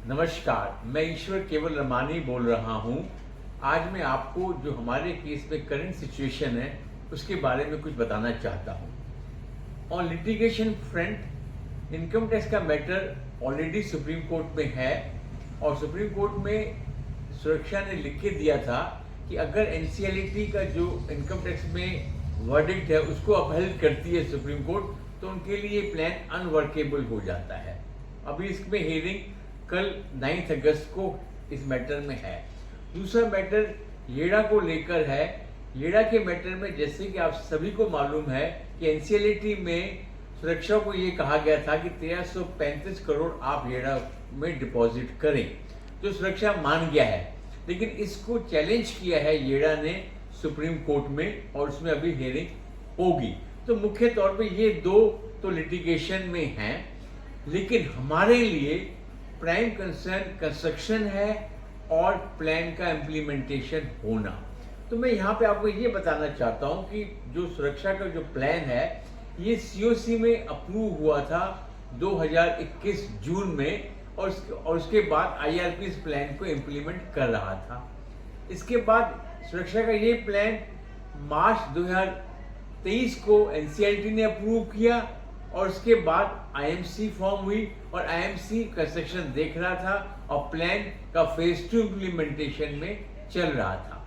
नमस्कार, मैं ईश्वर केवल रमानी बोल रहा हूँ। आज मैं आपको जो हमारे केस में करंट सिचुएशन है उसके बारे में कुछ बताना चाहता हूँ। On litigation front, income tax का मैटर ऑलरेडी सुप्रीम कोर्ट में है और सुप्रीम कोर्ट में सुरक्षा ने लिख के दिया था कि अगर एनसीएलटी का जो इनकम टैक्स में वर्डिक्ट है उसको अपहेल्ड करती है सुप्रीम कोर्ट, तो उनके लिए प्लान अनवर्केबल हो जाता है। अभी इसमें हियरिंग कल 9 अगस्त को इस मैटर में है। दूसरा मैटर येड़ा को लेकर है। येड़ा के मैटर में जैसे कि आप सभी को मालूम है कि एनसीएलटी में सुरक्षा को ये कहा गया था कि 1335 करोड़ आप येड़ा में डिपॉजिट करें, जो सुरक्षा मान गया है, लेकिन इसको चैलेंज किया है येड़ा ने सुप्रीम कोर्ट में और उसमें अभी हियरिंग होगी। तो मुख्य तौर पे ये दो तो लिटिगेशन में हैं, लेकिन हमारे लिए प्राइम कंसर्न कंस्ट्रक्शन है और प्लान का इम्प्लीमेंटेशन होना। तो मैं यहाँ पे आपको ये बताना चाहता हूँ कि जो सुरक्षा का जो प्लान है ये सीओसी में अप्रूव हुआ था 2021 जून में और उसके बाद आईआरपी इस प्लान को इम्प्लीमेंट कर रहा था। इसके बाद सुरक्षा का ये प्लान मार्च 2023 को एनसीएलटी ने अप्रूव किया और उसके बाद आईएमसी फॉर्म हुई और आईएमसी कंस्ट्रक्शन देख रहा था और प्लान का फेज 2 इम्प्लीमेंटेशन में चल रहा था।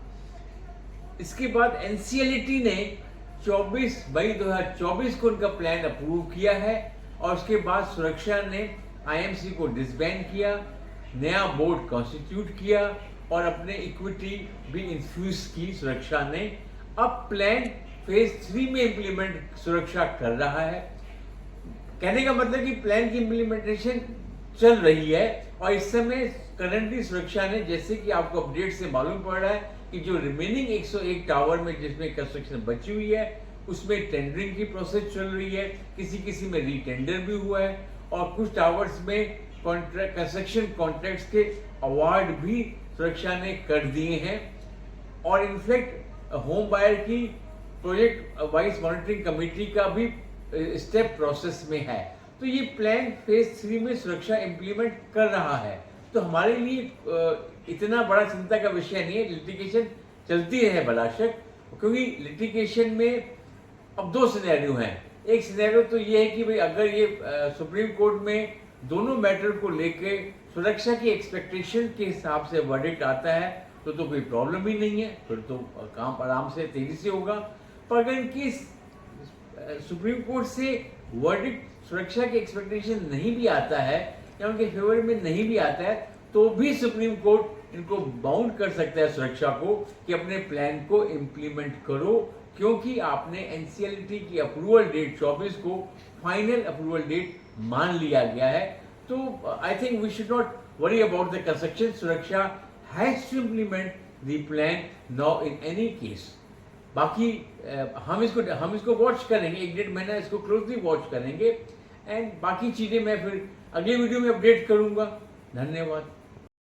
इसके बाद एनसीएलटी ने 24 मई 2024 को उनका प्लान अप्रूव किया है और उसके बाद सुरक्षा ने आईएमसी को डिसबैंड किया, नया बोर्ड कॉन्स्टिट्यूट किया और अपने इक्विटी भी इन्फ्यूज की सुरक्षा ने। अब प्लान फेज 3 में इम्प्लीमेंट सुरक्षा कर रहा है। कहने का मतलब कि प्लान की इम्प्लीमेंटेशन चल रही है और इस समय करंटली सुरक्षा ने, जैसे कि आपको अपडेट से मालूम पड़ रहा है कि जो रिमेनिंग 101 टावर में जिसमें कंस्ट्रक्शन बची हुई है उसमें टेंडरिंग की प्रोसेस चल रही है, किसी में रीटेंडर भी हुआ है और कुछ टावर्स में कंस्ट्रक्शन कॉन्ट्रैक्ट्स के अवार्ड भी सुरक्षा ने कर दिए हैं और इनफैक्ट होम बायर की प्रोजेक्ट वाइज मॉनिटरिंग कमेटी का भी स्टेप प्रोसेस में है। तो ये प्लान फेज 3 में सुरक्षा इंप्लीमेंट कर रहा है। तो हमारे लिए इतना बड़ा चिंता का विषय नहीं है। लिटिगेशन चलती है बलाशक, क्योंकि लिटिगेशन में अब दो सिनेरियो हैं। एक सिनेरियो तो ये है कि भाई अगर ये सुप्रीम कोर्ट में दोनों मैटर को लेके सुरक्षा की एक्सपेक्टेशन के हिसाब से वर्डिक्ट आता है तो कोई प्रॉब्लम ही नहीं है, फिर तो काम आराम से तेजी से होगा। पर अगर इनकी सुप्रीम कोर्ट से वर्डिक्ट सुरक्षा की एक्सपेक्टेशन नहीं भी आता है या उनके फेवर में नहीं भी आता है तो भी सुप्रीम कोर्ट इनको बाउंड कर सकता है सुरक्षा को कि अपने प्लान को इम्प्लीमेंट करो, क्योंकि आपने एनसीएलटी की अप्रूवल डेट 24 को फाइनल अप्रूवल डेट मान लिया गया है। तो I think we should not worry about the construction. सुरक्षा has to implement the plan now in any case. बाकी हम इसको वॉच करेंगे, 1-1.5 महीना इसको क्लोजली वॉच करेंगे एंड बाकी चीज़ें मैं फिर अगले वीडियो में अपडेट करूंगा। धन्यवाद।